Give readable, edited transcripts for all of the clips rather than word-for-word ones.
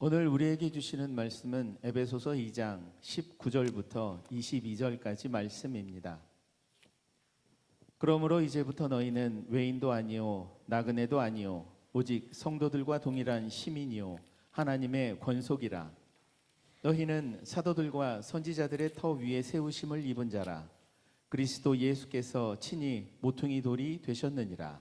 오늘 우리에게 주시는 말씀은 에베소서 2장 19절부터 22절까지 말씀입니다. 그러므로 이제부터 너희는 외인도 아니요 나그네도 아니요 오직 성도들과 동일한 시민이요 하나님의 권속이라. 너희는 사도들과 선지자들의 터 위에 세우심을 입은 자라. 그리스도 예수께서 친히 모퉁이 돌이 되셨느니라.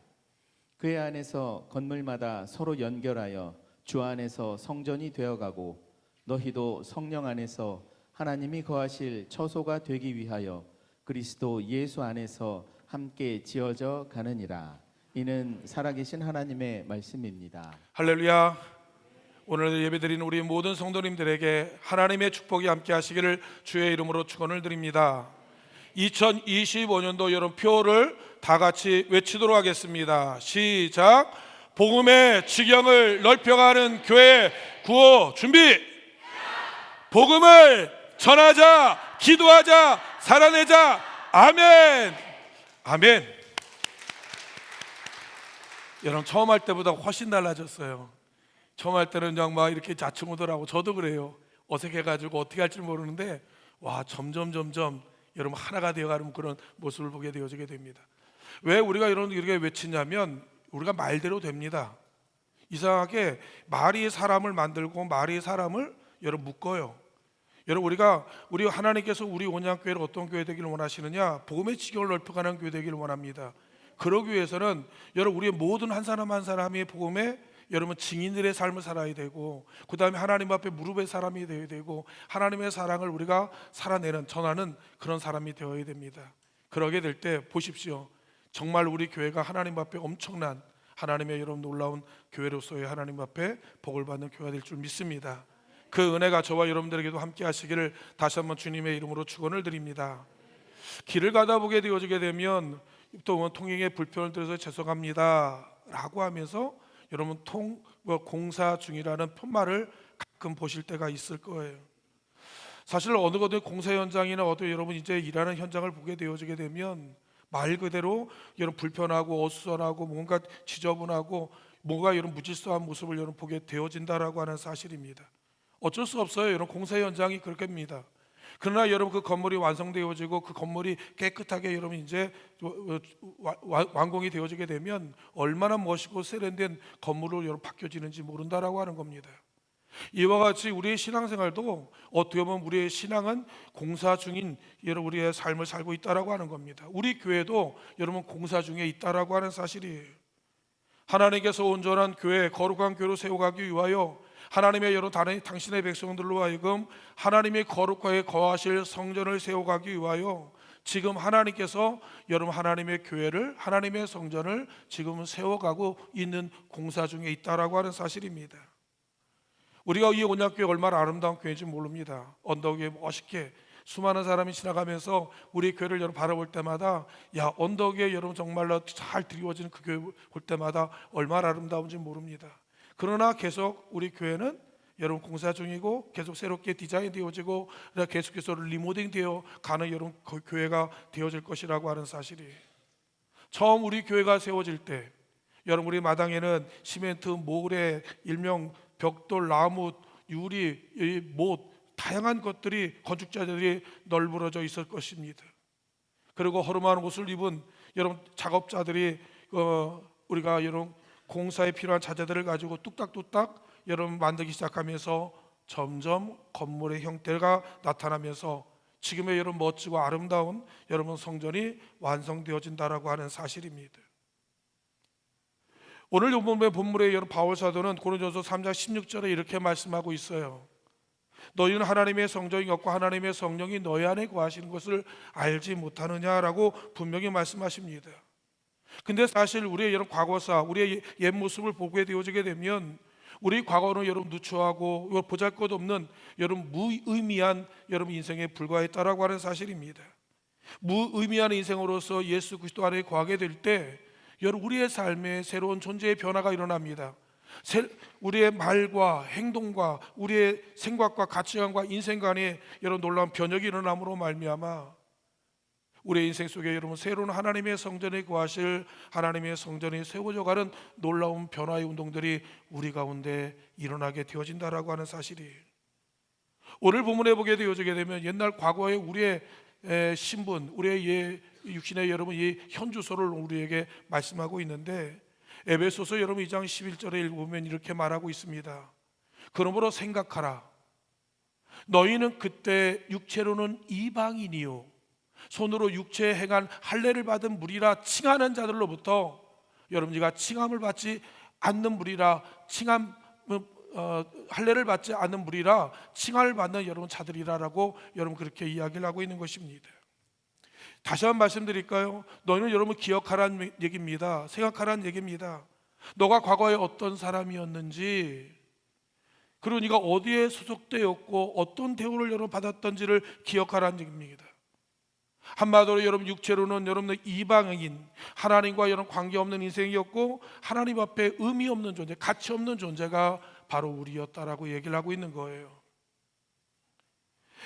그의 안에서 건물마다 서로 연결하여 주 안에서 성전이 되어가고 너희도 성령 안에서 하나님이 거하실 처소가 되기 위하여 그리스도 예수 안에서 함께 지어져 가느니라. 이는 살아계신 하나님의 말씀입니다. 할렐루야. 오늘 예배드리는 우리 모든 성도님들에게 하나님의 축복이 함께 하시기를 주의 이름으로 축원을 드립니다. 2025년도 여러분 표를 다 같이 외치도록 하겠습니다. 시작. 복음의 지경을 넓혀가는 교회 구호 준비. 복음을 전하자, 기도하자, 살아내자. 아멘. 아멘. 여러분 처음 할 때보다 훨씬 달라졌어요. 처음 할 때는 그냥 막 이렇게 자충우돌하고 저도 그래요. 어색해가지고 어떻게 할지 모르는데 와 점점 여러분 하나가 되어가는 그런 모습을 보게 되어지게 됩니다. 왜 우리가 이렇게 외치냐면 우리가 말대로 됩니다. 이상하게 말이 사람을 만들고 말이 사람을 여러분 묶어요. 여러분 우리 하나님께서 우리 온양교회를 어떤 교회 되기를 원하시느냐? 복음의 지경을 넓혀가는 교회 되기를 원합니다. 그러기 위해서는 여러분 우리의 모든 한 사람 한 사람이 복음의 여러분 증인들의 삶을 살아야 되고 그 다음에 하나님 앞에 무릎의 사람이 되어야 되고 하나님의 사랑을 우리가 살아내는 전하는 그런 사람이 되어야 됩니다. 그러게 될 때 보십시오. 정말 우리 교회가 하나님 앞에 엄청난 하나님의 여러분 놀라운 교회로서의 하나님 앞에 복을 받는 교회가 될 줄 믿습니다. 그 은혜가 저와 여러분들에게도 함께 하시기를 다시 한번 주님의 이름으로 축원을 드립니다. 길을 가다 보게 되어지게 되면 또 통행에 불편을 드려서 죄송합니다 라고 하면서 여러분 공사 중이라는 편말을 가끔 보실 때가 있을 거예요. 사실 어느 공사 현장이나 여러분 이제 일하는 현장을 보게 되어지게 되면 말 그대로 여러분 불편하고 어수선하고 뭔가 지저분하고 뭔가 여러분 무질서한 모습을 여러분 보게 되어진다라고 하는 사실입니다. 어쩔 수 없어요. 여러분 공사 현장이 그렇게입니다. 그러나 여러분 그 건물이 완성되어지고 그 건물이 깨끗하게 여러분 이제 완공이 되어지게 되면 얼마나 멋있고 세련된 건물로 여러분 바뀌어지는지 모른다라고 하는 겁니다. 이와 같이 우리의 신앙생활도 어떻게 보면 우리의 신앙은 공사 중인 여러분 우리의 삶을 살고 있다라고 하는 겁니다. 우리 교회도 여러분 공사 중에 있다라고 하는 사실이에요. 하나님께서 온전한 교회, 거룩한 교회로 세워가기 위하여 하나님의 여러분 당신의 백성들로 하여금 하나님의 거룩하게 거하실 성전을 세워가기 위하여 지금 하나님께서 여러분 하나님의 교회를 하나님의 성전을 지금 세워가고 있는 공사 중에 있다라고 하는 사실입니다. 우리가 이 온양교회 얼마나 아름다운 교회인지 모릅니다. 언덕 위에 멋있게 수많은 사람이 지나가면서 우리 교회를 여러분 바라볼 때마다 야 언덕 위에 여러분 정말로 잘 드리워지는 그 교회 볼 때마다 얼마나 아름다운지 모릅니다. 그러나 계속 우리 교회는 여러분 공사 중이고 계속 새롭게 디자인 되어지고 계속해서 리모델링 되어 가는 여러분 그 교회가 되어질 것이라고 하는 사실이에요. 처음 우리 교회가 세워질 때 여러분 우리 마당에는 시멘트, 모래, 일명 벽돌, 나무, 유리, 못 다양한 것들이 건축자들이 널브러져 있을 것입니다. 그리고 허름한 옷을 입은 여러분 작업자들이 우리가 여러분 공사에 필요한 자재들을 가지고 뚝딱뚝딱 여러분 만들기 시작하면서 점점 건물의 형태가 나타나면서 지금의 여러분 멋지고 아름다운 여러분 성전이 완성되어진다라고 하는 사실입니다. 오늘 본문의 여러분 바울 사도는 고린도서 3장 16절에 이렇게 말씀하고 있어요. 너희는 하나님의 성전이었고 하나님의 성령이 너희 안에 거하시는 것을 알지 못하느냐라고 분명히 말씀하십니다. 근데 사실 우리의 여러분 과거사, 우리의 옛 모습을 보게 되어지게 되면 우리 과거는 여러분 누추하고 보잘것없는 여러분 무의미한 여러분 인생에 불과했다라고 하는 사실입니다. 무의미한 인생으로서 예수 그리스도 안에 거하게 될 때 여러분 우리의 삶에 새로운 존재의 변화가 일어납니다. 우리의 말과 행동과 우리의 생각과 가치관과 인생관에 여러분 놀라운 변혁이 일어남으로 말미암아 우리의 인생 속에 여러분 새로운 하나님의 성전에 거하실 하나님의 성전이 세워져 가는 놀라운 변화의 운동들이 우리 가운데 일어나게 되어진다라고 하는 사실이에요. 오늘 본문에 보게 되어지게 되면 옛날 과거의 우리의 신분, 우리의 육신의 여러분 이 현주소를 우리에게 말씀하고 있는데, 에베소서 여러분 2장 11절에 읽으면 이렇게 말하고 있습니다. 그러므로 생각하라. 너희는 그때 육체로는 이방인이요 손으로 육체에 행한 할례를 받은 무리라 칭하는 자들로부터 여러분이가 칭함을 받지 않는 무리라 할례를 받지 않는 무리라 칭함을 받는 여러분 자들이라라고 여러분 그렇게 이야기를 하고 있는 것입니다. 다시 한번 말씀드릴까요? 너희는 여러분 기억하라는 얘기입니다. 생각하라는 얘기입니다. 너가 과거에 어떤 사람이었는지, 그리고 네가 어디에 소속되었고 어떤 대우를 여러분 받았던지를 기억하라는 얘기입니다. 한마디로 여러분 육체로는 여러분의 이방인, 하나님과 여러분 관계없는 인생이었고 하나님 앞에 의미 없는 존재, 가치 없는 존재가 바로 우리였다라고 얘기를 하고 있는 거예요.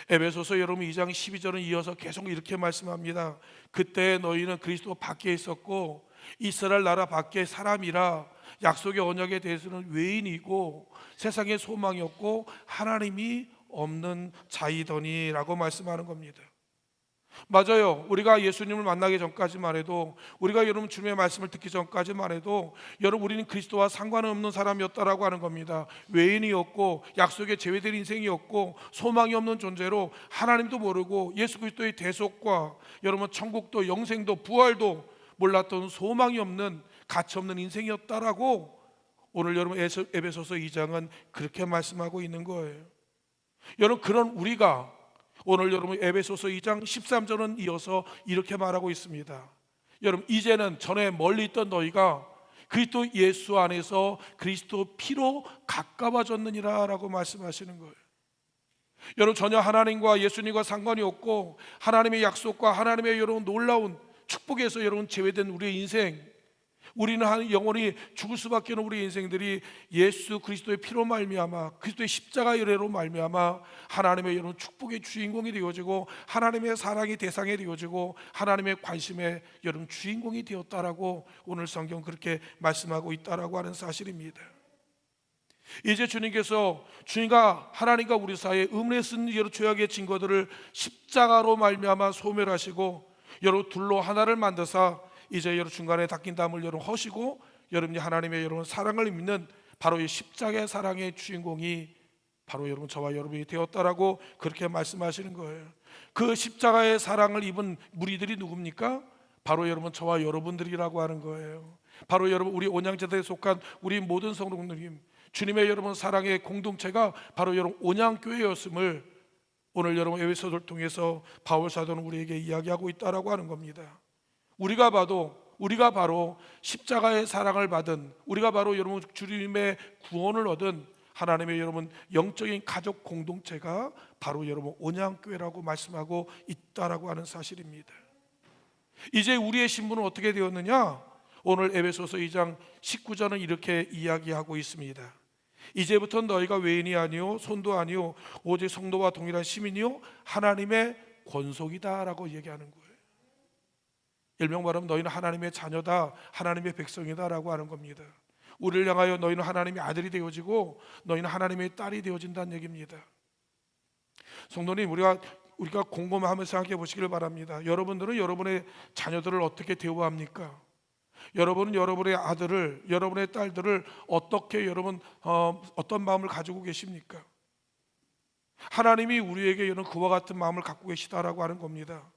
에베소서 여러분 2장 12절은 이어서 계속 이렇게 말씀합니다. 그때 너희는 그리스도 밖에 있었고 이스라엘 나라 밖에 사람이라 약속의 언약에 대해서는 외인이고 세상의 소망이 없고 하나님이 없는 자이더니라고 말씀하는 겁니다. 맞아요. 우리가 예수님을 만나기 전까지만 해도, 우리가 여러분 주님의 말씀을 듣기 전까지만 해도 여러분 우리는 그리스도와 상관없는 사람이었다라고 하는 겁니다. 외인이었고 약속에 제외된 인생이었고 소망이 없는 존재로 하나님도 모르고 예수 그리스도의 대속과 여러분 천국도 영생도 부활도 몰랐던 소망이 없는 가치 없는 인생이었다라고 오늘 여러분 에베소서 2장은 그렇게 말씀하고 있는 거예요. 여러분 그런 우리가 오늘 여러분 에베소서 2장 13절은 이어서 이렇게 말하고 있습니다. 여러분 이제는 전에 멀리 있던 너희가 그리스도 예수 안에서 그리스도 피로 가까워졌느니라 라고 말씀하시는 거예요. 여러분 전혀 하나님과 예수님과 상관이 없고 하나님의 약속과 하나님의 여러분 놀라운 축복에서 여러분 제외된 우리의 인생, 우리는 영원히 죽을 수밖에 없는 우리의 인생들이 예수 그리스도의 피로 말미암아 그리스도의 십자가 열애로 말미암아 하나님의 여러분 축복의 주인공이 되어지고 하나님의 사랑이 대상이 되어지고 하나님의 관심의 여러분 주인공이 되었다라고 오늘 성경 그렇게 말씀하고 있다라고 하는 사실입니다. 이제 주님께서 주님과 하나님과 우리 사이에 의문에 쓴 여러 죄악의 증거들을 십자가로 말미암아 소멸하시고 여러분 둘로 하나를 만드사 이제 여러분 중간에 닦인 담을 여러분 허시고 여러분이 하나님의 여러분 사랑을 믿는 바로 이 십자가의 사랑의 주인공이 바로 여러분 저와 여러분이 되었다라고 그렇게 말씀하시는 거예요. 그 십자가의 사랑을 입은 무리들이 누굽니까? 바로 여러분 저와 여러분들이라고 하는 거예요. 바로 여러분 우리 온양제도에 속한 우리 모든 성도님, 주님의 여러분 사랑의 공동체가 바로 여러분 온양교회였음을 오늘 여러분 에베소서를 통해서 바울 사도는 우리에게 이야기하고 있다라고 하는 겁니다. 우리가 바로 십자가의 사랑을 받은, 우리가 바로 여러분 주님의 구원을 얻은 하나님의 여러분 영적인 가족 공동체가 바로 여러분 온양교회라고 말씀하고 있다라고 하는 사실입니다. 이제 우리의 신분은 어떻게 되었느냐? 오늘 에베소서 2장 19절은 이렇게 이야기하고 있습니다. 이제부터 너희가 외인이 아니요 손도 아니요 오직 성도와 동일한 시민이요 하나님의 권속이다라고 얘기하는 거예요. 일명 말하면 너희는 하나님의 자녀다, 하나님의 백성이다라고 하는 겁니다. 우리를 향하여 너희는 하나님의 아들이 되어지고 너희는 하나님의 딸이 되어진다는 얘기입니다. 성도님, 우리가 곰곰하면서 생각해 보시기를 바랍니다. 여러분들은 여러분의 자녀들을 어떻게 대우합니까? 여러분은 여러분의 아들을, 여러분의 딸들을 어떻게 어떤 마음을 가지고 계십니까? 하나님이 우리에게 여러분 그와 같은 마음을 갖고 계시다라고 하는 겁니다.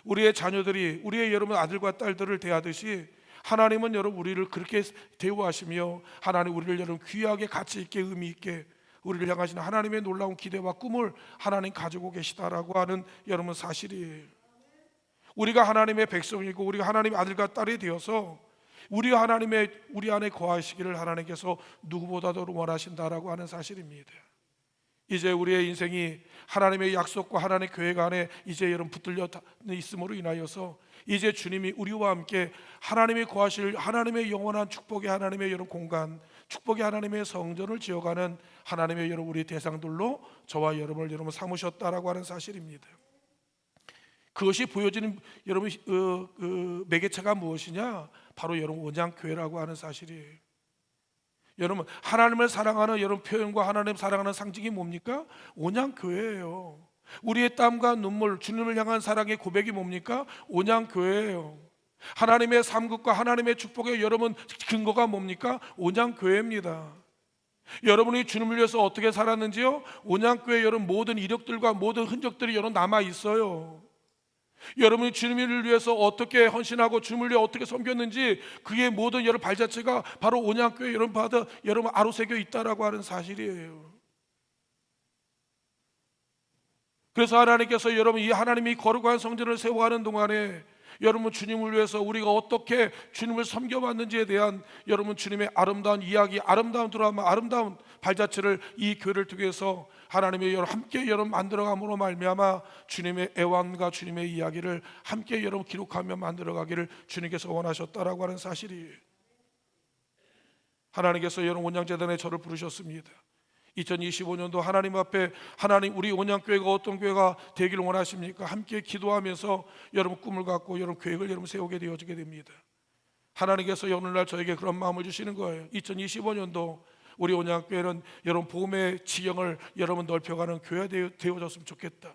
우리의 자녀들이 우리의 여러분 아들과 딸들을 대하듯이 하나님은 여러분 우리를 그렇게 대우하시며 하나님 우리를 여러분 귀하게 가치 있게 의미 있게 우리를 향하시는 하나님의 놀라운 기대와 꿈을 하나님 가지고 계시다라고 하는 여러분 사실이에요. 우리가 하나님의 백성이고 우리가 하나님의 아들과 딸이 되어서 우리 안에 거하시기를 하나님께서 누구보다도 원하신다라고 하는 사실입니다. 이제 우리의 인생이 하나님의 약속과 하나님의 계획 안에 이제 여러분 붙들려 있음으로 인하여서 이제 주님이 우리와 함께 하나님이 거하실 하나님의 영원한 축복의 하나님의 여러분 공간, 축복의 하나님의 성전을 지어가는 하나님의 여러분 우리 대상들로 저와 여러분을 여러분 삼으셨다라고 하는 사실입니다. 그것이 보여지는 여러분 그 매개체가 무엇이냐? 바로 여러분 온양교회라고 하는 사실이에요. 여러분 하나님을 사랑하는 여러분 표현과 하나님 사랑하는 상징이 뭡니까? 온양교회예요. 우리의 땀과 눈물, 주님을 향한 사랑의 고백이 뭡니까? 온양교회예요. 하나님의 삶급과 하나님의 축복의 여러분 근거가 뭡니까? 온양교회입니다. 여러분이 주님을 위해서 어떻게 살았는지요? 온양교회 여러분 모든 이력들과 모든 흔적들이 여러분 남아 있어요. 여러분이 주님을 위해서 어떻게 헌신하고 주님을 위해 어떻게 섬겼는지 그의 모든 여러분 발자취가 바로 온양교회 여러분 받아 여러분 아로새겨 있다라고 하는 사실이에요. 그래서 하나님께서 여러분 이 하나님이 거룩한 성전을 세워가는 동안에 여러분 주님을 위해서 우리가 어떻게 주님을 섬겨봤는지에 대한 여러분 주님의 아름다운 이야기, 아름다운 드라마, 아름다운 발자취를 이 교회를 통해서 하나님의 여러분 함께 여러분 만들어감으로 말미암아 주님의 애완과 주님의 이야기를 함께 여러분 기록하며 만들어가기를 주님께서 원하셨다라고 하는 사실이에요. 하나님께서 여러분 온양재단에 저를 부르셨습니다. 2025년도 하나님 앞에 하나님 우리 온양교회가 어떤 교회가 되기를 원하십니까? 함께 기도하면서 여러분 꿈을 갖고 여러분 계획을 여러분 세우게 되어지게 됩니다. 하나님께서 오늘날 저에게 그런 마음을 주시는 거예요. 2025년도 우리 온양교회는 여러분 복음의 지형을 여러분 넓혀가는 교회가 되어졌으면 좋겠다.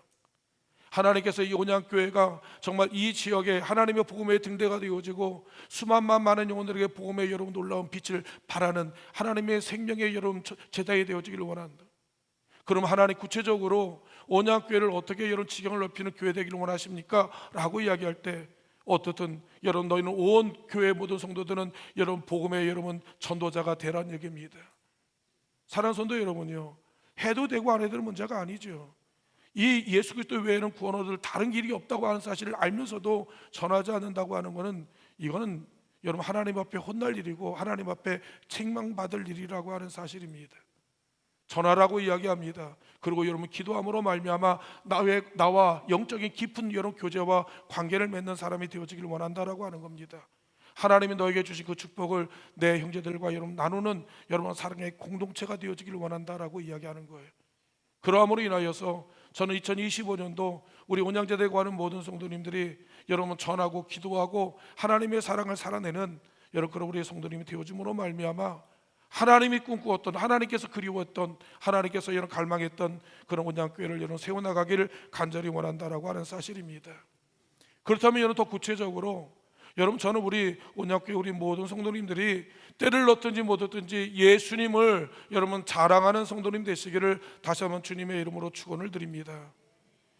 하나님께서 이 온양교회가 정말 이 지역에 하나님의 복음의 등대가 되어지고 수만만 많은 영혼들에게 복음의 여러분 놀라운 빛을 발하는 하나님의 생명의 여러분 제단이 되어지기를 원한다. 그럼 하나님 구체적으로 온양교회를 어떻게 여러분 지경을 넓히는 교회 되기를 원하십니까? 라고 이야기할 때 어떻든 여러분 너희는 온 교회 모든 성도들은 여러분 복음의 여러분 전도자가 되라는 얘기입니다. 사랑하는 성도 여러분요, 해도 되고 안 해도 되는 문제가 아니죠. 이 예수 그리스도 외에는 구원 얻을 다른 길이 없다고 하는 사실을 알면서도 전하지 않는다고 하는 것은 이거는 여러분 하나님 앞에 혼날 일이고 하나님 앞에 책망받을 일이라고 하는 사실입니다. 전하라고 이야기합니다. 그리고 여러분 기도함으로 말미암아 나와 영적인 깊은 여러분 교제와 관계를 맺는 사람이 되어지기를 원한다라고 하는 겁니다. 하나님이 너에게 주신 그 축복을 내 형제들과 여러분 나누는 여러분 사랑의 공동체가 되어지기를 원한다라고 이야기하는 거예요. 그러함으로 인하여서 저는 2025년도 우리 온양재단에 가는 모든 성도님들이 여러분 전하고 기도하고 하나님의 사랑을 살아내는 여러분 그런 우리의 성도님이 되어짐으로 말미암아 하나님이 꿈꾸었던 하나님께서 그리웠던 하나님께서 여러분 갈망했던 그런 온양교회를 여러분 세워나가기를 간절히 원한다라고 하는 사실입니다. 그렇다면 여러분 더 구체적으로 여러분 저는 우리 온양교회 우리 모든 성도님들이 때를 넣든지 못 얻든지 예수님을 여러분 자랑하는 성도님 되시기를 다시 한번 주님의 이름으로 축원을 드립니다.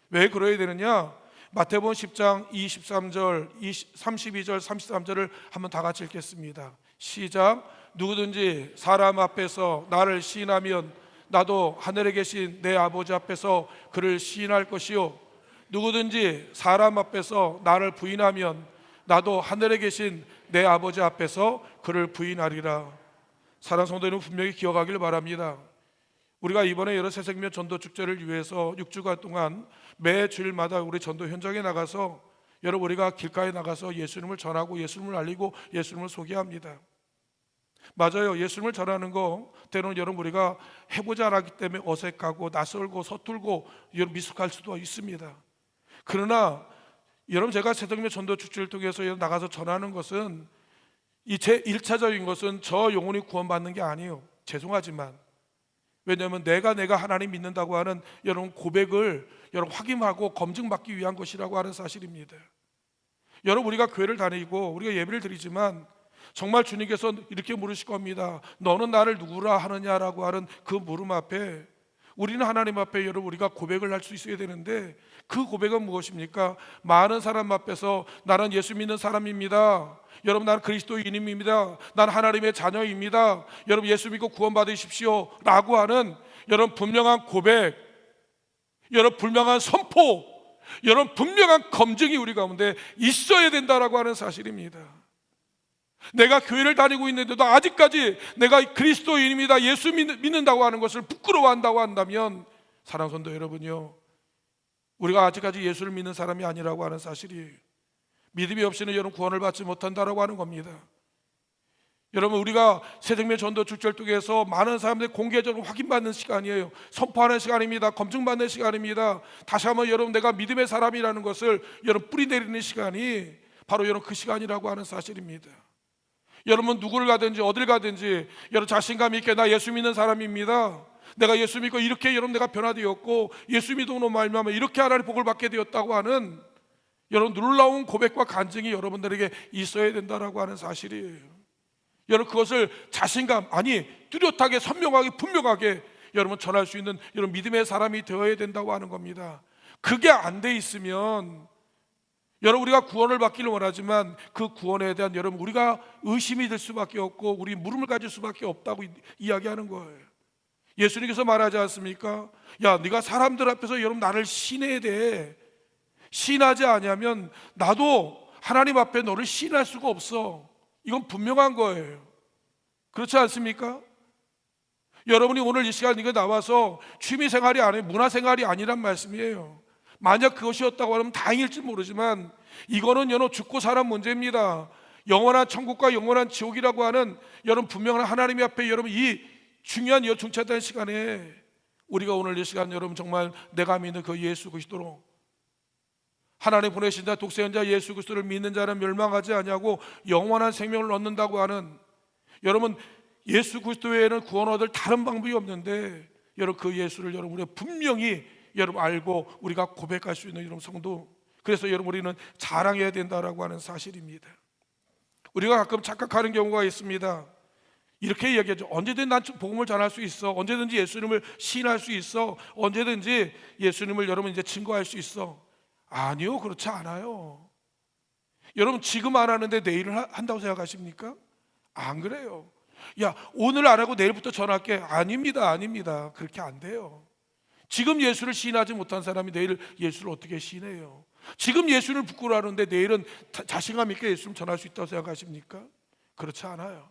왜 그래야 되느냐? 마태복음 10장 23절, 32절, 33절을 한번 다 같이 읽겠습니다. 시작. 누구든지 사람 앞에서 나를 시인하면 나도 하늘에 계신 내 아버지 앞에서 그를 시인할 것이요 누구든지 사람 앞에서 나를 부인하면 나도 하늘에 계신 내 아버지 앞에서 그를 부인하리라. 사랑하는 성도 여러분 분명히 기억하길 바랍니다. 우리가 이번에 여러 새생명 전도 축제를 위해서 6주간 동안 매 주일마다 우리 전도 현장에 나가서 여러분 우리가 길가에 나가서 예수님을 전하고 예수님을 알리고 예수님을 소개합니다. 맞아요. 예수님을 전하는 거 때로는 여러분 우리가 해보지 않았기 때문에 어색하고 낯설고 서툴고 여러분 미숙할 수도 있습니다. 그러나 여러분 제가 새생명 전도 축제를 통해서 나가서 전하는 것은 이 제 1차적인 것은 저 영혼이 구원받는 게 아니에요. 죄송하지만 왜냐하면 내가 하나님 믿는다고 하는 여러분 고백을 여러분 확인하고 검증받기 위한 것이라고 하는 사실입니다. 여러분 우리가 교회를 다니고 우리가 예배를 드리지만 정말 주님께서 이렇게 물으실 겁니다. 너는 나를 누구라 하느냐라고 하는 그 물음 앞에 우리는 하나님 앞에 여러분 우리가 고백을 할 수 있어야 되는데 그 고백은 무엇입니까? 많은 사람 앞에서 나는 예수 믿는 사람입니다. 여러분 나는 그리스도인입니다. 난 하나님의 자녀입니다. 여러분 예수 믿고 구원받으십시오 라고 하는 여러분 분명한 고백, 여러분 분명한 선포, 여러분 분명한 검증이 우리 가운데 있어야 된다라고 하는 사실입니다. 내가 교회를 다니고 있는데도 아직까지 내가 그리스도인입니다, 예수 믿는다고 하는 것을 부끄러워한다고 한다면 사랑하는 성도 여러분요, 우리가 아직까지 예수를 믿는 사람이 아니라고 하는 사실이에요. 믿음이 없이는 여러분 구원을 받지 못한다라고 하는 겁니다. 여러분, 우리가 새생명 전도 축제를 통해서 많은 사람들이 공개적으로 확인받는 시간이에요. 선포하는 시간입니다. 검증받는 시간입니다. 다시 한번 여러분, 내가 믿음의 사람이라는 것을 여러분 뿌리내리는 시간이 바로 여러분 그 시간이라고 하는 사실입니다. 여러분, 누구를 가든지 어딜 가든지 여러분 자신감 있게 나 예수 믿는 사람입니다, 내가 예수 믿고 이렇게 여러분 내가 변화되었고 예수 믿음으로 말미암아 이렇게 하나님의 복을 받게 되었다고 하는 여러분 놀라운 고백과 간증이 여러분들에게 있어야 된다라고 하는 사실이에요. 여러분, 그것을 자신감, 아니 뚜렷하게 선명하게 분명하게 여러분 전할 수 있는 여러분 믿음의 사람이 되어야 된다고 하는 겁니다. 그게 안 돼 있으면 여러분, 우리가 구원을 받기를 원하지만 그 구원에 대한 여러분 우리가 의심이 들 수밖에 없고 우리 물음을 가질 수밖에 없다고 이야기하는 거예요. 예수님께서 말하지 않습니까? 야, 네가 사람들 앞에서 여러분 나를 시인해야 돼. 시인하지 않으면 나도 하나님 앞에 너를 시인할 수가 없어. 이건 분명한 거예요. 그렇지 않습니까? 여러분이 오늘 이 시간 이거 나와서 취미생활이 아니고 문화생활이 아니란 말씀이에요. 만약 그것이었다고 하면 다행일지 모르지만 이거는 여러분 죽고 사는 문제입니다. 영원한 천국과 영원한 지옥이라고 하는 여러분 분명한 하나님 앞에 여러분 이 중요한 중차대한 시간에 우리가 오늘 이 시간 여러분 정말 내가 믿는 그 예수 그리스도로 하나님 보내신 자 독생한 자 예수 그리스도를 믿는 자는 멸망하지 아니하고 영원한 생명을 얻는다고 하는 여러분 예수 그리스도 외에는 구원 얻을 다른 방법이 없는데 여러분 그 예수를 여러분 우리가 분명히 여러분 알고 우리가 고백할 수 있는 여러분 성도, 그래서 여러분 우리는 자랑해야 된다라고 하는 사실입니다. 우리가 가끔 착각하는 경우가 있습니다. 이렇게 이야기하죠. 언제든지 난 복음을 전할 수 있어. 언제든지 예수님을 시인할 수 있어. 언제든지 예수님을 여러분 이제 증거할 수 있어. 아니요, 그렇지 않아요. 여러분 지금 안 하는데 내일은 한다고 생각하십니까? 안 그래요. 야, 오늘 안 하고 내일부터 전할게. 아닙니다, 아닙니다. 그렇게 안 돼요. 지금 예수를 시인하지 못한 사람이 내일 예수를 어떻게 시인해요? 지금 예수를 부끄러워하는데 내일은 자신감 있게 예수를 전할 수 있다고 생각하십니까? 그렇지 않아요.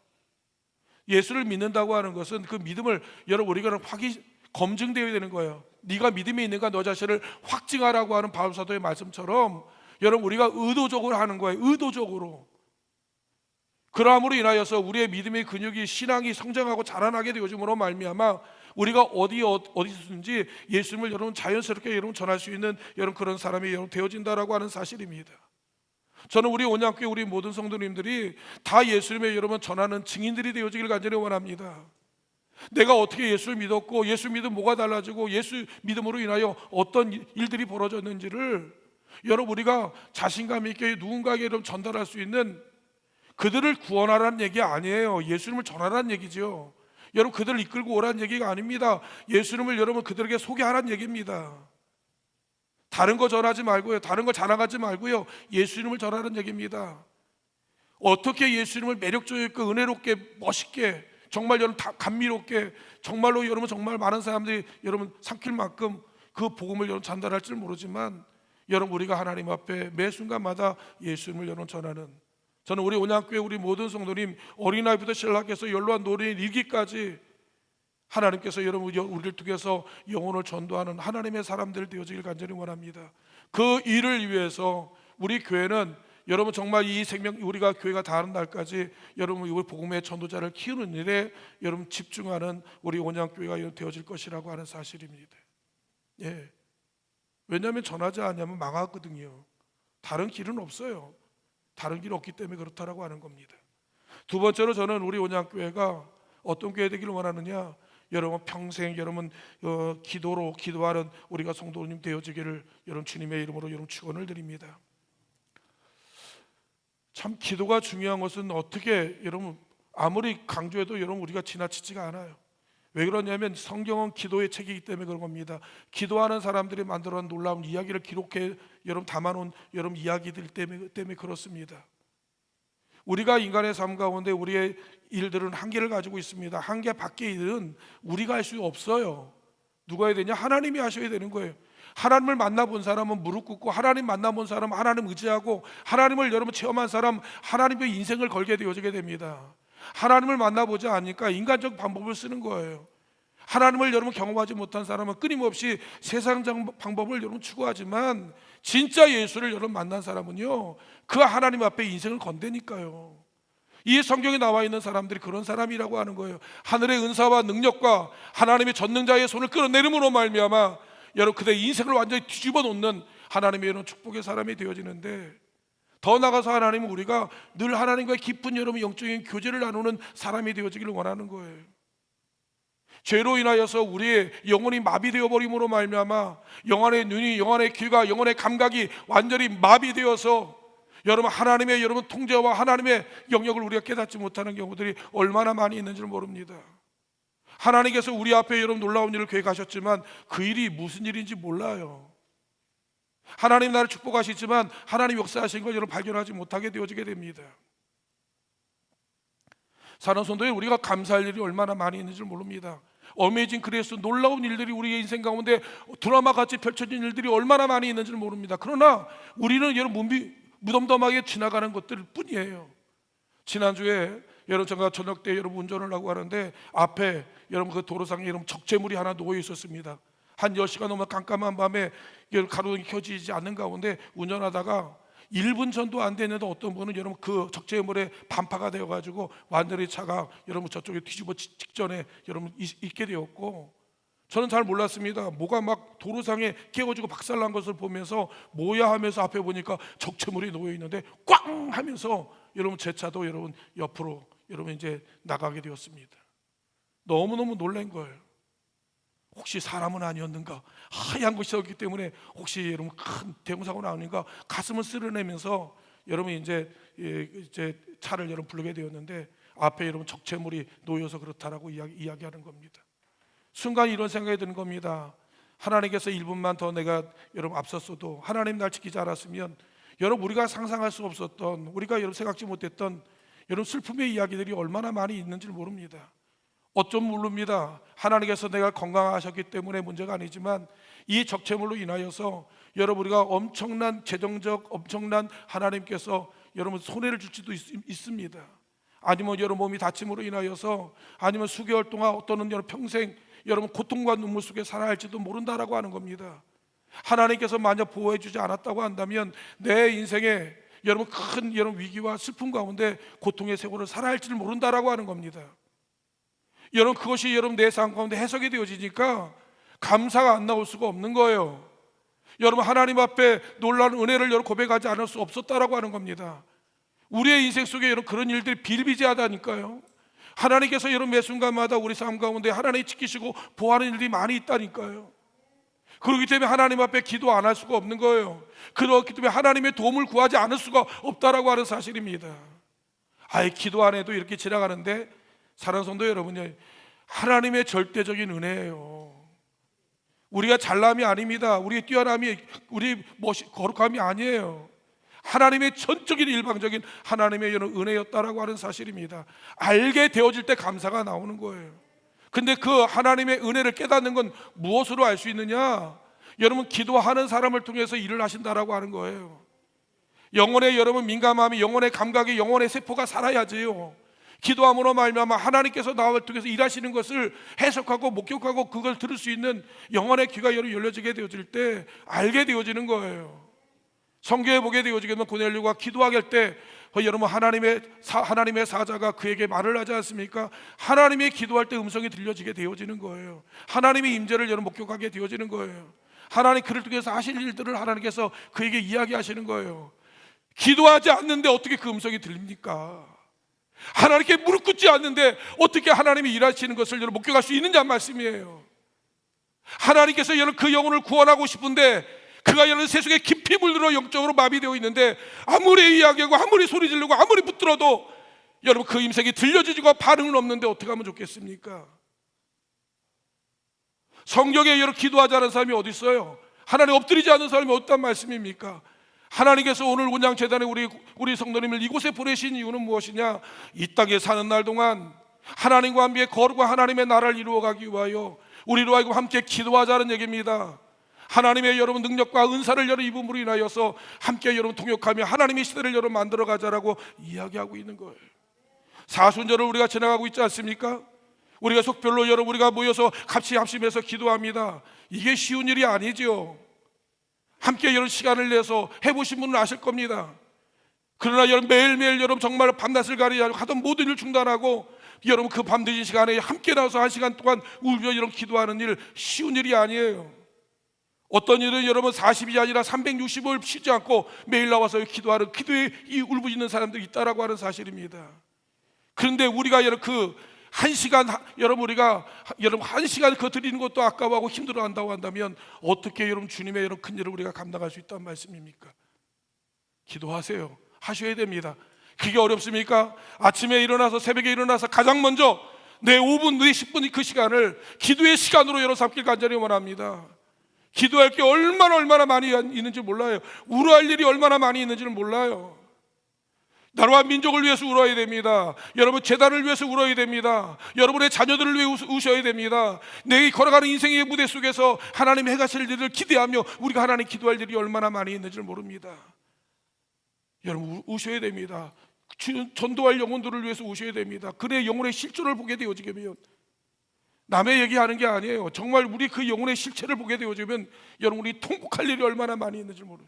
예수를 믿는다고 하는 것은 그 믿음을 여러분 우리가 검증되어야 되는 거예요. 네가 믿음이 있는가 너 자신을 확증하라고 하는 바울 사도의 말씀처럼 여러분 우리가 의도적으로 하는 거예요. 의도적으로. 그러함으로 인하여서 우리의 믿음의 근육이 신앙이 성장하고 자라나게 되어짐으로 말미암아 우리가 어디서든지 예수님을 여러분 자연스럽게 여러분 전할 수 있는 여러분 그런 사람이 여러분 되어진다라고 하는 사실입니다. 저는 우리 온양교회 우리 모든 성도님들이 다 예수님의 여러분 전하는 증인들이 되어지길 간절히 원합니다. 내가 어떻게 예수를 믿었고 예수 믿음 뭐가 달라지고 예수 믿음으로 인하여 어떤 일들이 벌어졌는지를 여러분 우리가 자신감 있게 누군가에게 여러분 전달할 수 있는, 그들을 구원하라는 얘기 아니에요. 예수님을 전하라는 얘기죠. 여러분 그들을 이끌고 오라는 얘기가 아닙니다. 예수님을 여러분 그들에게 소개하라는 얘기입니다. 다른 거 전하지 말고요, 다른 거 자랑하지 말고요, 예수님을 전하라는 얘기입니다. 어떻게 예수님을 매력적이고 은혜롭게 멋있게 정말 여러분 감미롭게 정말로 여러분 정말 많은 사람들이 여러분 삼킬 만큼 그 복음을 여러분 전달할지 모르지만 여러분 우리가 하나님 앞에 매 순간마다 예수님을 여러분 전하는, 저는 우리 온양교회 우리 모든 성도님 어린아이부터 신랑께서 연로한 노래인 일기까지 하나님께서 여러분 우리를 통해서 영혼을 전도하는 하나님의 사람들 되어지길 간절히 원합니다. 그 일을 위해서 우리 교회는 여러분 정말 이 생명 우리가 교회가 다하는 날까지 여러분 우리 복음의 전도자를 키우는 일에 여러분 집중하는 우리 온양교회가 되어질 것이라고 하는 사실입니다. 예. 왜냐하면 전하지 않으면 망하거든요. 다른 길은 없어요. 다른 길 없기 때문에 그렇다라고 하는 겁니다. 두 번째로 저는 우리 온양교회가 어떤 교회 되기를 원하느냐, 여러분 평생 여러분 기도로 기도하는 우리가 성도님 되어지기를 여러분 주님의 이름으로 여러분 축원을 드립니다. 참 기도가 중요한 것은 어떻게 여러분 아무리 강조해도 여러분 우리가 지나치지가 않아요. 왜 그러냐면 성경은 기도의 책이기 때문에 그런 겁니다. 기도하는 사람들이 만들어낸 놀라운 이야기를 기록해 여러분 담아놓은 여러분 이야기들 때문에 그렇습니다. 우리가 인간의 삶 가운데 우리의 일들은 한계를 가지고 있습니다. 한계 밖의 일은 우리가 할 수 없어요. 누가 해야 되냐? 하나님이 하셔야 되는 거예요. 하나님을 만나본 사람은 무릎 꿇고, 하나님 만나본 사람은 하나님 의지하고, 하나님을 여러분 체험한 사람 하나님의 인생을 걸게 되어지게 됩니다. 하나님을 만나보지 않으니까 인간적 방법을 쓰는 거예요. 하나님을 여러분 경험하지 못한 사람은 끊임없이 세상 방법을 여러분 추구하지만 진짜 예수를 여러분 만난 사람은요 그 하나님 앞에 인생을 건대니까요. 이 성경에 나와 있는 사람들이 그런 사람이라고 하는 거예요. 하늘의 은사와 능력과 하나님의 전능자의 손을 끌어내림으로 말미암아 여러분 그들의 인생을 완전히 뒤집어 놓는 하나님의 이런 축복의 사람이 되어지는데, 더 나아가서 하나님은 우리가 늘 하나님과의 깊은 여러분 영적인 교제를 나누는 사람이 되어지기를 원하는 거예요. 죄로 인하여서 우리의 영혼이 마비되어 버림으로 말미암아 영혼의 눈이, 영혼의 귀가, 영혼의 감각이 완전히 마비되어서 여러분 하나님의 여러분 통제와 하나님의 영역을 우리가 깨닫지 못하는 경우들이 얼마나 많이 있는지를 모릅니다. 하나님께서 우리 앞에 여러분 놀라운 일을 계획하셨지만 그 일이 무슨 일인지 몰라요. 하나님 나를 축복하시지만 하나님 역사하신 걸 여러분 발견하지 못하게 되어지게 됩니다. 사는 성도에 우리가 감사할 일이 얼마나 많이 있는지 모릅니다. 어메이징 그레이스, 놀라운 일들이 우리의 인생 가운데 드라마같이 펼쳐진 일들이 얼마나 많이 있는지 모릅니다. 그러나 우리는 여러분 무덤덤하게 지나가는 것들 뿐이에요. 지난주에 여러분 제가 저녁 때 여러분 운전을 하고 하는데 앞에 여러분 그 도로상에 여러분 적재물이 하나 놓여 있었습니다. 한 10시간 넘어 깜깜한 밤에 가로등이 켜지지 않는 가운데 운전하다가 1분 전도 안 됐는데 어떤 분은 여러분 그 적재물에 반파가 되어가지고 완전히 차가 여러분 저쪽에 뒤집어 직전에 여러분 있게 되었고, 저는 잘 몰랐습니다. 뭐가 막 도로상에 깨어지고 박살난 것을 보면서 뭐야 하면서 앞에 보니까 적재물이 놓여 있는데 꽝 하면서 여러분 제 차도 여러분 옆으로 여러분 이제 나가게 되었습니다. 너무너무 놀란 거예요. 혹시 사람은 아니었는가? 하얀 것이었기 때문에 혹시 여러분 큰 대형사고 나오는가 가슴을 쓸어내면서 여러분 이제 차를 여러분 부르게 되었는데 앞에 여러분 적재물이 놓여서 그렇다라고 이야기하는 겁니다. 순간 이런 생각이 드는 겁니다. 하나님께서 1분만 더 내가 여러분 앞섰어도, 하나님 날 지키지 않았으면 여러분 우리가 상상할 수 없었던, 우리가 여러분 생각지 못했던 여러분 슬픔의 이야기들이 얼마나 많이 있는지를 모릅니다. 어쩜 모릅니다. 하나님께서 내가 건강하셨기 때문에 문제가 아니지만 이 적재물로 인하여서 여러분 우리가 엄청난 재정적 엄청난 하나님께서 여러분 손해를 줄 수도 있습니다. 아니면 여러분 몸이 다침으로 인하여서, 아니면 수개월 동안 어떤 여러분 평생 여러분 고통과 눈물 속에 살아야 할지도 모른다라고 하는 겁니다. 하나님께서 만약 보호해 주지 않았다고 한다면 내 인생에 여러분 큰 여러분 위기와 슬픔 가운데 고통의 세월을 살아야 할지를 모른다라고 하는 겁니다. 여러분 그것이 여러분 내 삶 가운데 해석이 되어지니까 감사가 안 나올 수가 없는 거예요. 여러분 하나님 앞에 놀라운 은혜를 여러분 고백하지 않을 수 없었다라고 하는 겁니다. 우리의 인생 속에 여러분 그런 일들이 비일비재하다니까요. 하나님께서 여러분 매 순간마다 우리 삶 가운데 하나님이 지키시고 보호하는 일들이 많이 있다니까요. 그렇기 때문에 하나님 앞에 기도 안 할 수가 없는 거예요. 그렇기 때문에 하나님의 도움을 구하지 않을 수가 없다라고 하는 사실입니다. 아예 기도 안 해도 이렇게 지나가는데, 사랑하는 성도 여러분요, 하나님의 절대적인 은혜예요. 우리가 잘남이 아닙니다. 우리의 뛰어남이, 우리 거룩함이 아니에요. 하나님의 전적인 일방적인 하나님의 이런 은혜였다라고 하는 사실입니다. 알게 되어질 때 감사가 나오는 거예요. 근데 그 하나님의 은혜를 깨닫는 건 무엇으로 알 수 있느냐? 여러분 기도하는 사람을 통해서 일을 하신다라고 하는 거예요. 영혼의 여러분 민감함이, 영혼의 감각이, 영혼의 세포가 살아야지요. 기도함으로 말미암아 하나님께서 나와 통해서 일하시는 것을 해석하고 목격하고 그걸 들을 수 있는 영혼의 귀가 열려지게 되어질 때 알게 되어지는 거예요. 성경에 보게 되어지게 되면 고넬료가 기도하게 할 때 여러분 하나님의 사자가 그에게 말을 하지 않습니까? 하나님의 기도할 때 음성이 들려지게 되어지는 거예요. 하나님의 임재를 여러분 목격하게 되어지는 거예요. 하나님 그를 통해서 하실 일들을 하나님께서 그에게 이야기하시는 거예요. 기도하지 않는데 어떻게 그 음성이 들립니까? 하나님께 무릎 꿇지 않는데 어떻게 하나님이 일하시는 것을 여러분 목격할 수 있느냐 말씀이에요. 하나님께서 여러분 그 영혼을 구원하고 싶은데 그가 여러분 세속에 깊이 물들어 영적으로 마비되어 있는데 아무리 이야기하고 아무리 소리 지르고 아무리 붙들어도 여러분 그 임색이 들려지고 반응은 없는데 어떻게 하면 좋겠습니까? 성경에 여러분 기도하지 않은 사람이 어디 있어요? 하나님 엎드리지 않는 사람이 어떤 말씀입니까? 하나님께서 오늘 운양재단에 우리 성도님을 이곳에 보내신 이유는 무엇이냐? 이 땅에 사는 날 동안 하나님과 함께 거룩한 하나님의 나라를 이루어가기 위하여 우리로 하여금 함께 기도하자는 얘기입니다. 하나님의 여러분 능력과 은사를 여러분 입음으로 인하여서 함께 여러분 동역하며 하나님의 시대를 여러분 만들어가자라고 이야기하고 있는 거예요. 사순절을 우리가 지나가고 있지 않습니까? 우리가 속별로 여러분 우리가 모여서 같이 합심해서 기도합니다. 이게 쉬운 일이 아니죠. 함께 여러분 시간을 내서 해보신 분은 아실 겁니다. 그러나 여러분 매일매일 여러분 정말 밤낮을 가리지 않고 하던 모든 일을 중단하고 여러분 그 밤늦은 시간에 함께 나와서 1시간 동안 울며 여러분 기도하는 일 쉬운 일이 아니에요. 어떤 일은 여러분 40일이 아니라 365일 쉬지 않고 매일 나와서 기도하는 기도에 이 울부짖는 사람들이 있다라고 하는 사실입니다. 그런데 우리가 여러분 그 1시간 여러분 우리가 여러분 1시간 그 드리는 것도 아까워하고 힘들어한다고 한다면 어떻게 여러분 주님의 여러분 큰 일을 우리가 감당할 수 있다는 말씀입니까? 기도하세요. 하셔야 됩니다. 그게 어렵습니까? 아침에 일어나서 새벽에 일어나서 가장 먼저 내 5분, 내 10분 그 시간을 기도의 시간으로 여러 삼길 간절히 원합니다. 기도할 게 얼마나 많이 있는지 몰라요. 울어할 일이 얼마나 많이 있는지를 몰라요. 나라와 민족을 위해서 울어야 됩니다. 여러분 재단을 위해서 울어야 됩니다. 여러분의 자녀들을 위해 우셔야 됩니다. 내 걸어가는 인생의 무대 속에서 하나님이 행하실 일을 기대하며 우리가 하나님 기도할 일이 얼마나 많이 있는지를 모릅니다. 여러분 우셔야 됩니다. 전도할 영혼들을 위해서 우셔야 됩니다. 그의 영혼의 실존을 보게 되어지면 남의 얘기하는 게 아니에요. 정말 우리 그 영혼의 실체를 보게 되어지면 여러분 우리 통곡할 일이 얼마나 많이 있는지 모르요.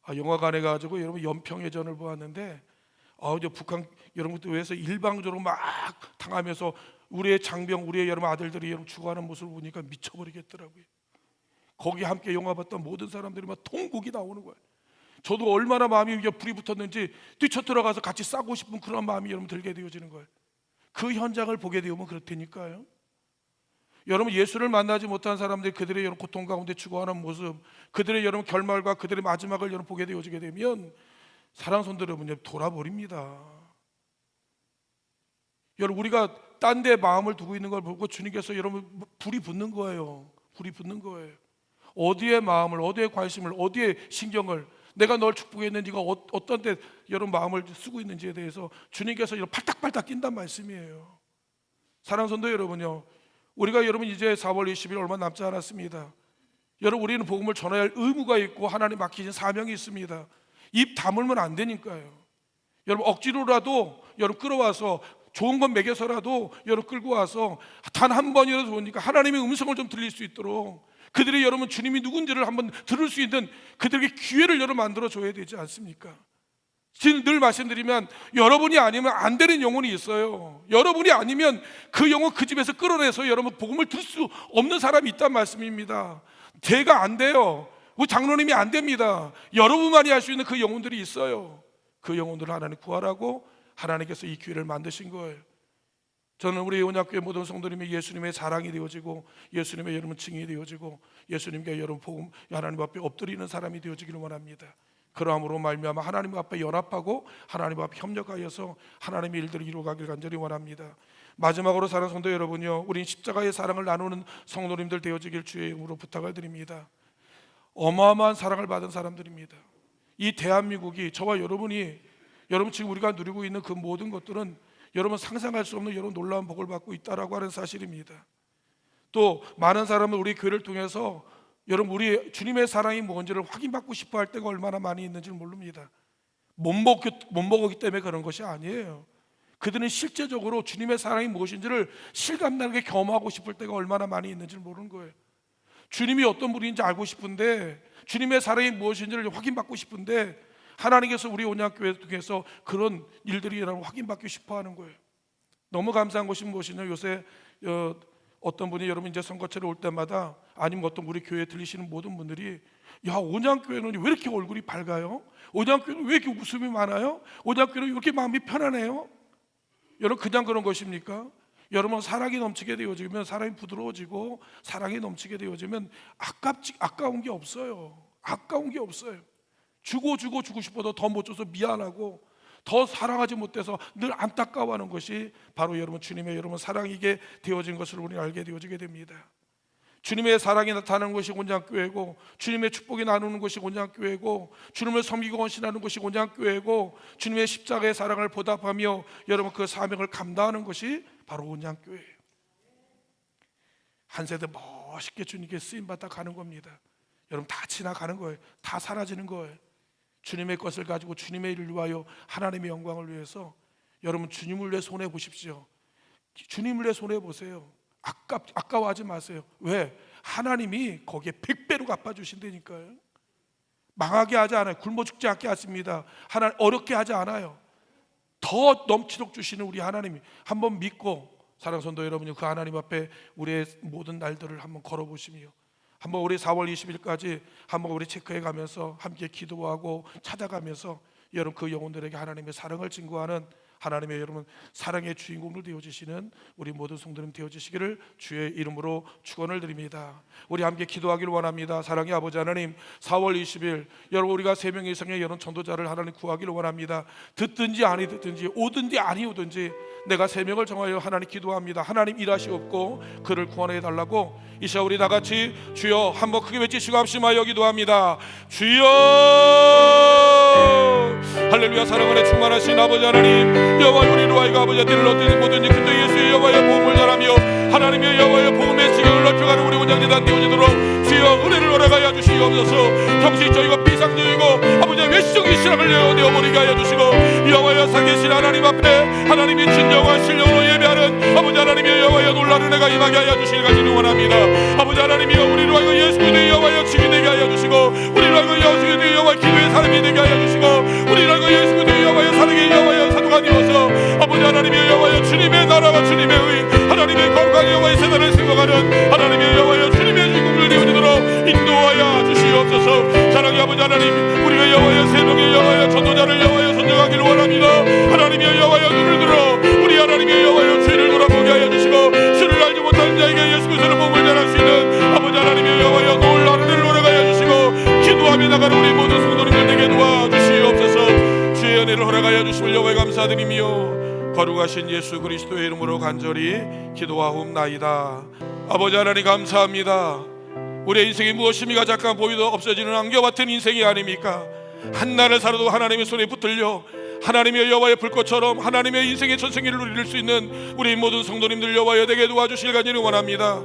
영화관에 가지고 여러분 연평해전을 보았는데 이제 북한 여러분들 위해서 일방적으로 막 당하면서 우리의 장병, 우리의 여러분 아들들이 여러분 죽어가는 모습을 보니까 미쳐버리겠더라고요. 거기 함께 영화 봤던 모든 사람들이 막 통곡이 나오는 거예요. 저도 얼마나 마음이 불이 붙었는지 뛰쳐 들어가서 같이 싸고 싶은 그런 마음이 여러분 들게 되어지는 거예요. 그 현장을 보게 되면 그렇다니까요. 여러분 예수를 만나지 못한 사람들이 그들의 여러분 고통 가운데 죽어가는 모습, 그들의 여러분 결말과 그들의 마지막을 여러분 보게 되어지게 되면 사랑하는 성도 여러분 돌아버립니다. 여러분 우리가 딴 데 마음을 두고 있는 걸 보고 주님께서 여러분 불이 붙는 거예요. 불이 붙는 거예요. 어디에 마음을, 어디에 관심을, 어디에 신경을 내가 널 축복했는지가 어떤 데 여러분 마음을 쓰고 있는지에 대해서 주님께서 이런 팔딱팔딱 낀단 말씀이에요. 사랑하는 성도 여러분요, 우리가 여러분 이제 4월 20일 얼마 남지 않았습니다. 여러분 우리는 복음을 전해야 할 의무가 있고 하나님 맡기신 사명이 있습니다. 입 다물면 안 되니까요. 여러분 억지로라도 여러분 끌어와서 좋은 건 먹여서라도 여러분 끌고 와서 단 한 번이라도 좋으니까 하나님의 음성을 좀 들릴 수 있도록 그들이 여러분 주님이 누군지를 한번 들을 수 있는 그들에게 기회를 여러분 만들어 줘야 되지 않습니까? 지금 늘 말씀드리면 여러분이 아니면 안 되는 영혼이 있어요. 여러분이 아니면 그 영혼 그 집에서 끌어내서 여러분 복음을 들 수 없는 사람이 있단 말씀입니다. 제가 안 돼요. 우리 장로님이 안 됩니다. 여러분만이 할 수 있는 그 영혼들이 있어요. 그 영혼들을 하나님 구하라고 하나님께서 이 기회를 만드신 거예요. 저는 우리 온약교회 모든 성도님이 예수님의 자랑이 되어지고 예수님의 여러분 증인이 되어지고 예수님께 여러분 복음 하나님 앞에 엎드리는 사람이 되어지기를 원합니다. 그러함으로 말미암아 하나님 앞에 연합하고 하나님 앞에 협력하여서 하나님의 일들을 이루어가길 간절히 원합니다. 마지막으로 사랑하는 성도 여러분요, 우린 십자가의 사랑을 나누는 성도님들 되어지길 주의 이름으로 부탁을 드립니다. 어마어마한 사랑을 받은 사람들입니다. 이 대한민국이 저와 여러분이 여러분 지금 우리가 누리고 있는 그 모든 것들은 여러분 상상할 수 없는 여러분 놀라운 복을 받고 있다라고 하는 사실입니다. 또 많은 사람은 우리 교회를 통해서 여러분 우리 주님의 사랑이 뭔지를 확인받고 싶어 할 때가 얼마나 많이 있는지 모릅니다. 못 먹었기 때문에 그런 것이 아니에요. 그들은 실제적으로 주님의 사랑이 무엇인지를 실감나게 경험하고 싶을 때가 얼마나 많이 있는지 모르는 거예요. 주님이 어떤 분인지 알고 싶은데, 주님의 사랑이 무엇인지를 확인받고 싶은데 하나님께서 우리 온양교회 통해서 그런 일들이 확인받기 싶어하는 거예요. 너무 감사한 것이 무엇이냐, 요새 어떤 분이 여러분 이제 선거철에 올 때마다 아니면 어떤 우리 교회에 들리시는 모든 분들이 야, 온양교회는 왜 이렇게 얼굴이 밝아요? 온양교회는 왜 이렇게 웃음이 많아요? 온양교회는 왜 이렇게 마음이 편안해요? 여러분 그냥 그런 것입니까? 여러분 사랑이 넘치게 되어지면, 사랑이 부드러워지고 사랑이 넘치게 되어지면 아까운 게 없어요. 아까운 게 없어요. 주고 싶어도 더 못 줘서 미안하고 더 사랑하지 못해서 늘 안타까워하는 것이 바로 여러분 주님의 여러분 사랑이게 되어진 것을 우리는 알게 되어지게 됩니다. 주님의 사랑이 나타나는 것이 온양교회고, 주님의 축복이 나누는 것이 온양교회고, 주님을 섬기고 헌신하는 것이 온양교회고, 주님의 십자가의 사랑을 보답하며 여러분 그 사명을 감당하는 것이 바로 온양교회예요. 한 세대 멋있게 주님께 쓰임받아 가는 겁니다. 여러분 다 지나가는 거예요. 다 사라지는 거예요. 주님의 것을 가지고 주님의 일을 위하여 하나님의 영광을 위해서 여러분 주님을 위해 손해 보십시오. 주님을 위해 손해 보세요. 아까워하지 마세요. 왜? 하나님이 거기에 100배로 갚아주신다니까요. 망하게 하지 않아요. 굶어 죽지 않게 하십니다. 하나님 어렵게 하지 않아요. 더 넘치도록 주시는 우리 하나님이 한번 믿고 사랑하는 성도 여러분이 그 하나님 앞에 우리의 모든 날들을 한번 걸어보시며 한번 우리 4월 20일까지 한번 우리 체크해 가면서 함께 기도하고 찾아가면서 여러분 그 영혼들에게 하나님의 사랑을 증거하는 하나님의 여러분 사랑의 주인공들 되어주시는 우리 모든 성도님 되어주시기를 주의 이름으로 축원을 드립니다. 우리 함께 기도하기를 원합니다. 사랑의 아버지 하나님, 4월 20일 여러분 우리가 3명 이상의 여러 전도자를 하나님 구하기를 원합니다. 듣든지 아니 듣든지 오든지 아니 오든지 내가 3명을 정하여 하나님 기도합니다. 하나님 일하시옵고 그를 구원해 달라고 이 시간 우리 다 같이 주여 한번 크게 외치시고 합심하여 기도합니다. 주여 할렐루야. 사랑하는 충만하신 아버지 하나님, 여호와 우리로 하여금 아버지의 뜻을 얻든지 뭐든지 그리스도 예수의 여호와의 복음을 전하며 하나님의 여호와의 복음의 시경을 넓혀가는 우리 원장재단 되어지도록 주여 은혜를 허락하여 주시옵소서. 형식적이고 비상적이고 아버지의 외식적인 신앙을 내어버리게 하여 주시고 여호와의 살계신 하나님 앞에 하나님의 진정한 신령으로 예배하는 아버지 하나님의 여호와의 놀라운 은혜가 임하게 하여 주시길 간절히 원합니다. 아버지 하나님이여 우리로 하여금 예수 그리스도의 여호와의 증인 되게 하여 주시고 우리로 하여금 예수 그리스도의 여호와의 기도의 사람이 되게 하여 주시고 우리로 하여금 예수 그리스도의 여호와의 사랑의 여호와의 사도가 되어서 아버지 하나님의 여호와의 주님의 나라와 주님의 의 하나님의 거룩한 여호와의 세대를 생각하는 하나님의 여호와의 주님의 주인공을 되어지도록 인도하여 주시옵소서. 사랑의 아버지 하나님, 우리가 여호와의 3명의 여호와의 전도자를 여호와의 선정하기를 원합니다. 하나님의 여호와의 눈을 들어 우리 하나님의 여호와의 죄를 돌아보게 하여 주시고 주를 알지 못하는 자에게 예수 그리스도의 복음을 전할 수 있는 아버지 하나님의 여호와의 놀라운 은혜를 허락하여 주시고 기도하며 나가는 우리 모든 성도님들 되게 도와주시옵소서. 주의 은혜를 허락하여 주심을 여호와에 감사드리며 거룩하신 예수 그리스도의 이름으로 간절히 기도하옵나이다. 아버지 하나님 감사합니다. 우리의 인생이 무엇입니까? 잠깐 보이도 없어지는 안개 같은 인생이 아닙니까? 한날을 살아도 하나님의 손에 붙들려 하나님의 여호와의 불꽃처럼 하나님의 인생의 전생기를 누릴 수 있는 우리 모든 성도님들 여호와여 되게 도와주실 간절히 원합니다.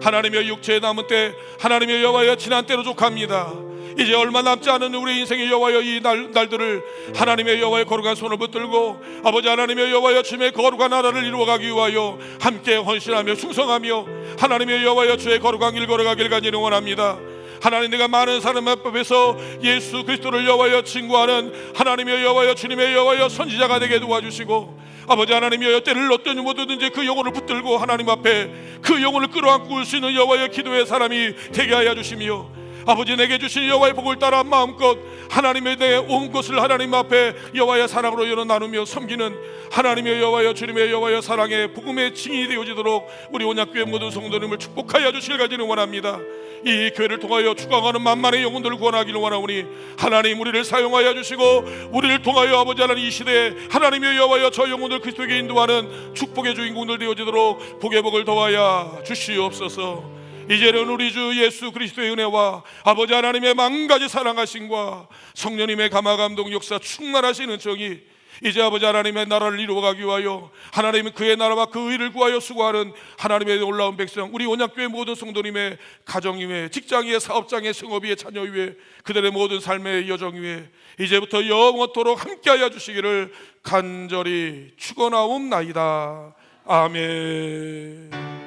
하나님의 육체에 남은 때 하나님의 여호와여 지난 때로 족합니다. 이제 얼마 남지 않은 우리 인생의 여호와여 이 날들을 하나님의 여호와의 거룩한 손을 붙들고 아버지 하나님의 여호와여 주님의 거룩한 나라를 이루어가기 위하여 함께 헌신하며 충성하며 하나님의 여호와여 주의 거룩한 길 걸어가길 간절히 원합니다. 하나님, 내가 많은 사람 앞에서 예수 그리스도를 여호와여 칭구하는 하나님의 여호와여 주님의 여호와여 선지자가 되게 도와주시고 아버지 하나님이여 때를 얻든지 못하든지 그 영혼을 붙들고 하나님 앞에 그 영혼을 끌어안고 올 수 있는 여호와의 기도의 사람이 되게 하여 주시며 아버지 내게 주신 여호와의 복을 따라 마음껏 하나님의 내 온 것을 하나님 앞에 여호와의 사랑으로 열어 나누며 섬기는 하나님의 여호와여 주님의 여호와여 사랑의 복음의 증인이 되어지도록 우리 온약교회 모든 성도님을 축복하여 주실 간절히 원합니다. 이 교회를 통하여 축광하는 만만의 영혼들을 구원하기를 원하오니 하나님 우리를 사용하여 주시고 우리를 통하여 아버지 하나님 이 시대에 하나님의 여호와여 저 영혼들 그리스도에게 인도하는 축복의 주인공들 되어지도록 복의 복을 더하여 주시옵소서. 이제는 우리 주 예수 그리스도의 은혜와 아버지 하나님의 만가지 사랑하심과 성령님의 감화감동 역사 충만하신 은총이 이제 아버지 하나님의 나라를 이루어가기 위하여 하나님은 그의 나라와 그 의를 구하여 수고하는 하나님의 놀라운 백성 우리 온약교회 모든 성도님의 가정 위에 직장 위에 사업장 위에 생업 위에 자녀 위에 그들의 모든 삶의 여정 위에 이제부터 영원토록 함께하여 주시기를 간절히 축원하옵나이다. 아멘.